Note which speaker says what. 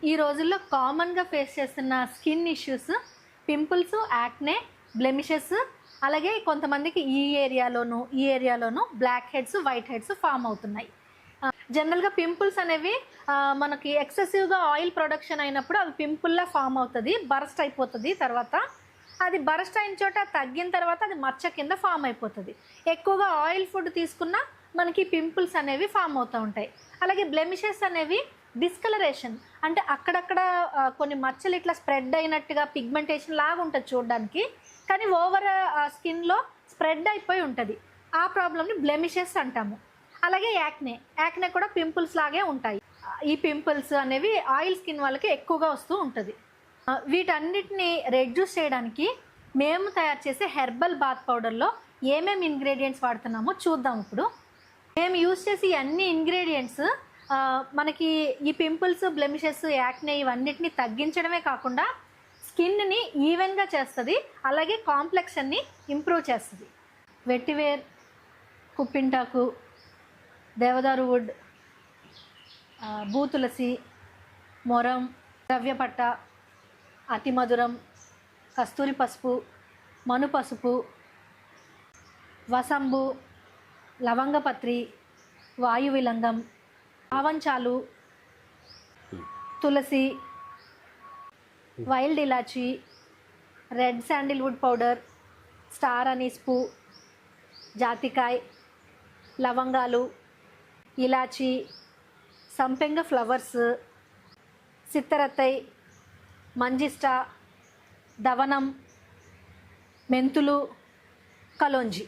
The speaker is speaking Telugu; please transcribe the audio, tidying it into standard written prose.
Speaker 1: ఈ రోజుల్లో కామన్గా ఫేస్ చేస్తున్న skin issues pimples, acne, blemishes, అలాగే కొంతమందికి ఈ ఏరియాలోనూ blackheads, whiteheads form అవుతున్నాయి. జనరల్గా పింపుల్స్ అనేవి మనకి ఎక్సెసివ్గా ఆయిల్ ప్రొడక్షన్ అయినప్పుడు అవి పింపుల్లా ఫామ్ అవుతుంది, బరస్ట్ అయిపోతుంది. తర్వాత అది బరస్ట్ అయిన చోట తగ్గిన తర్వాత అది మచ్చ కింద ఫామ్ అయిపోతుంది. ఎక్కువగా ఆయిల్ ఫుడ్ తీసుకున్నా మనకి పింపుల్స్ అనేవి ఫామ్ అవుతూ ఉంటాయి. అలాగే బ్లెమిషెస్ అనేవి డిస్కలరేషన్, అంటే అక్కడక్కడ కొన్ని మచ్చలు ఇట్లా స్ప్రెడ్ అయినట్టుగా పిగ్మెంటేషన్ లాగా ఉంటుంది చూడడానికి, కానీ ఓవర్ స్కిన్లో స్ప్రెడ్ అయిపోయి ఉంటుంది. ఆ ప్రాబ్లమ్ని బ్లెమిషెస్ అంటాము. అలాగే యాక్నే కూడా పింపుల్స్ లాగే ఉంటాయి. ఈ పింపుల్స్ అనేవి ఆయిల్ స్కిన్ వాళ్ళకి ఎక్కువగా వస్తూ ఉంటుంది. వీటన్నిటిని రెడ్యూస్ చేయడానికి మేము తయారు చేసే హెర్బల్ బాత్ పౌడర్లో ఏమేమి ఇంగ్రీడియంట్స్ వాడుతున్నామో చూద్దాం. ఇప్పుడు మేము యూజ్ చేసి అన్ని ఇంగ్రీడియంట్స్ మనకి ఈ పింపుల్స్, బ్లెమిషెస్, యాక్నే ఇవన్నిటిని తగ్గించడమే కాకుండా స్కిన్ని ఈవెన్గా చేస్తుంది, అలాగే కాంప్లెక్షన్ని ఇంప్రూవ్ చేస్తుంది. వెట్టివేర్, కుప్పింటాకు, దేవదారు వుడ్, భూతులసి, మొరం, ద్రవ్యపట్ట, అతిమధురం, కస్తూరి పసుపు, మను పసుపు, వసంబు, లవంగపత్రి, వాయువిలంగం, ఆవంచాలు, తులసి, వైల్డ్ ఇలాచి, red sandalwood powder, star anise పూ, జాతికాయ్, లవంగాలు, ఇలాచి, సంపెంగ ఫ్లవర్స్, సిత్తరత్తై, మంజిస్టా, దవనం, మెంతులు, కలోంజి.